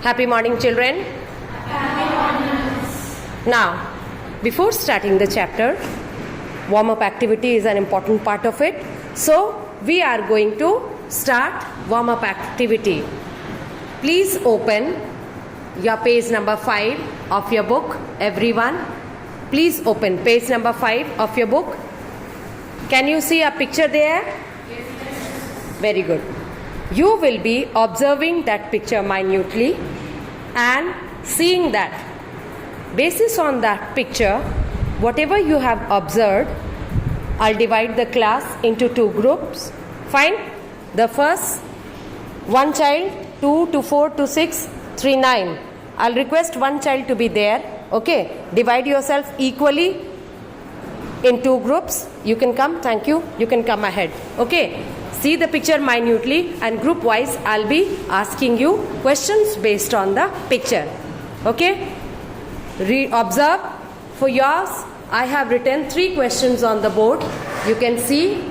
Happy morning, children. Now, before starting the chapter, warm-up activity is an important part of it. So, we are going to start warm-up activity. Please open your page number 5 of your book, everyone. Please open page number 5 of your book. Can you see a picture there? Very good. You will be observing that picture minutely and seeing that. Basis on that picture, whatever you have observed, I'll divide the class into 2 groups. Fine? The first, 1 child, 2 to 4 to 6, 3, 9. I'll request 1 child to be there. Okay? Divide yourself equally in 2 groups. You can come. Thank you. You can come ahead. Okay? See the picture minutely, and group wise I'll be asking you questions based on the picture. Okay? Observe. For yours, I have written 3 questions on the board. You can see.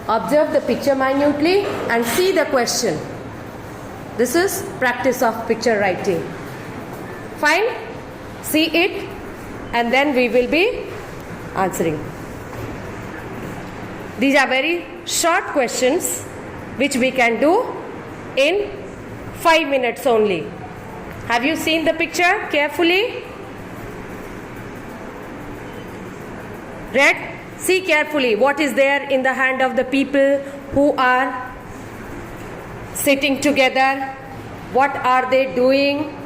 Observe the picture minutely and see the question. This is practice of picture writing. Fine? See it, and then we will be answering. These are very short questions which we can do in 5 minutes only. Have you seen the picture carefully? Read? See carefully what is there in the hand of the people who are sitting together. What are they doing?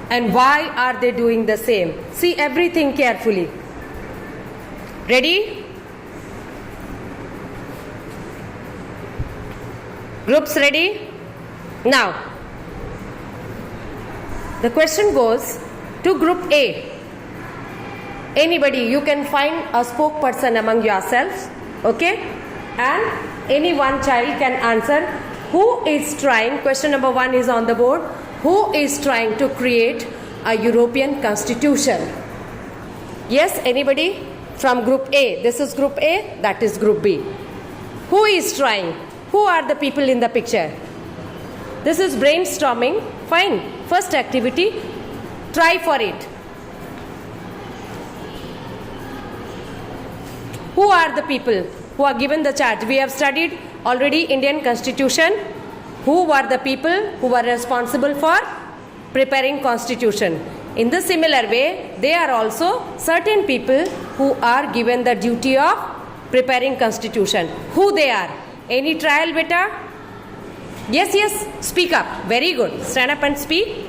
And why are they doing the same? See everything carefully. Ready? Groups ready? Now, the question goes to group A. Anybody, you can find a spokesperson among yourselves, okay? And any one child can answer who is trying, question number 1 is on the board, who is trying to create a European constitution? Yes, anybody? From group A. This is group A, that is group B. Who is trying? Who are the people in the picture? This is brainstorming. Fine. First activity, try for it. Who are the people who are given the charge? We have studied already Indian Constitution. Who were the people who were responsible for preparing Constitution? In the similar way, there are also certain people who are given the duty of preparing Constitution. Who they are? Any trial, beta? Yes, yes. Speak up. Very good. Stand up and speak.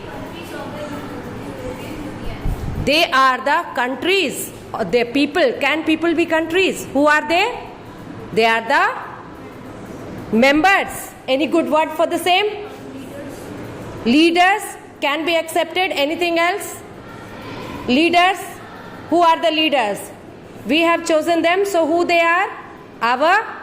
They are the countries. The people. Can people be countries? Who are they? They are the members. Any good word for the same? Leaders can be accepted. Anything else? Leaders. Who are the leaders? We have chosen them. So who they are? Our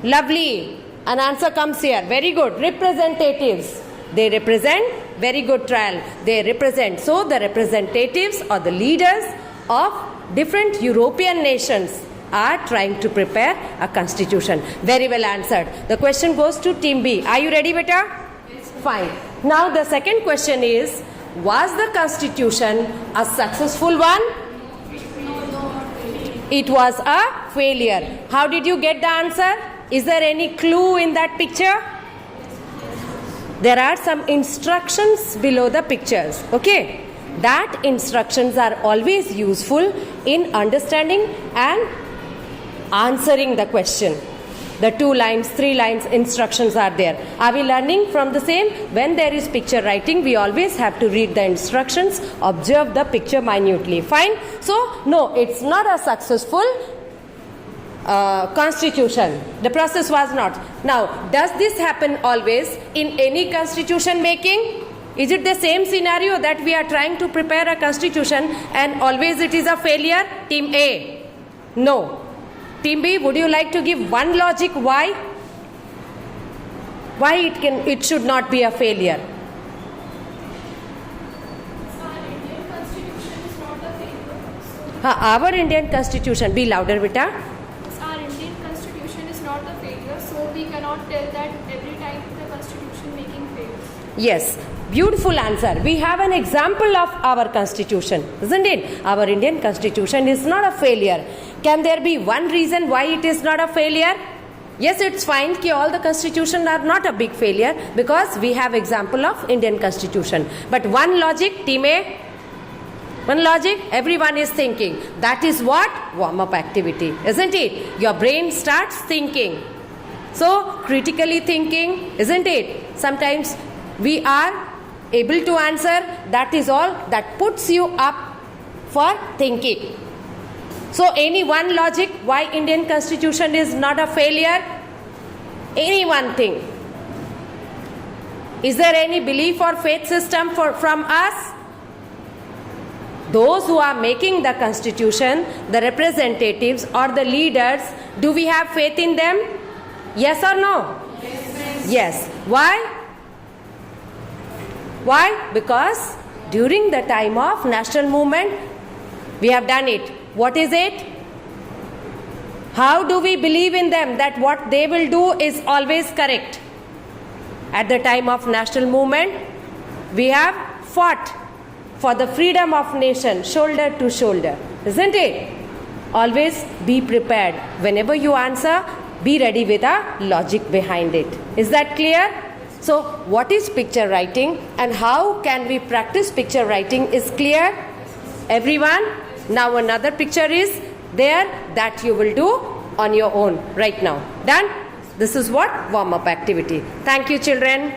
lovely. An answer comes here. Very good. Representatives. They represent. Very good trial. They represent. So the representatives or the leaders of different European nations are trying to prepare a constitution. Very well answered. The question goes to team B. Are you ready, beta? Yes. Fine. Now the second question is, was the constitution a successful one? No. It was a failure. How did you get the answer? Is there any clue in that picture? There are some instructions below the pictures. Okay? That instructions are always useful in understanding and answering the question. The 2 lines, 3 lines instructions are there. Are we learning from the same? When there is picture writing, we always have to read the instructions, observe the picture minutely. Fine? So, no, it's not a successful constitution. The process was not. Now, does this happen always in any constitution making? Is it the same scenario that we are trying to prepare a constitution and always it is a failure? Team A. No. Team B, would you like to give one logic why? Why it should not be a failure? Our Indian Constitution. Be louder, beta. Our Indian Constitution is not a failure, so we cannot tell that every time the Constitution making fails. Yes, beautiful answer. We have an example of our constitution, isn't it? Our Indian constitution is not a failure. Can there be one reason why it is not a failure? Yes, it's fine कि all the constitution are not a big failure because we have example of Indian constitution. But one logic, team A, one logic, everyone is thinking. That is what? Warm-up activity, isn't it? Your brain starts thinking. So, critically thinking, isn't it? Sometimes we are able to answer. That is all that puts you up for thinking. So, any one logic why Indian constitution is not a failure? Any one thing. Is there any belief or faith system from us? Those who are making the constitution, the representatives or the leaders, do we have faith in them? Yes or no? Yes. Why? Why? Because during the time of national movement, we have done it. What is it? How do we believe in them that what they will do is always correct? At the time of national movement, we have fought for the freedom of nation, shoulder to shoulder, isn't it? Always be prepared. Whenever you answer, be ready with a logic behind it. Is that clear? So, what is picture writing and how can we practice picture writing is clear? Everyone? Now another picture is there that you will do on your own right now. Done? This is what? Warm-up activity. Thank you, children.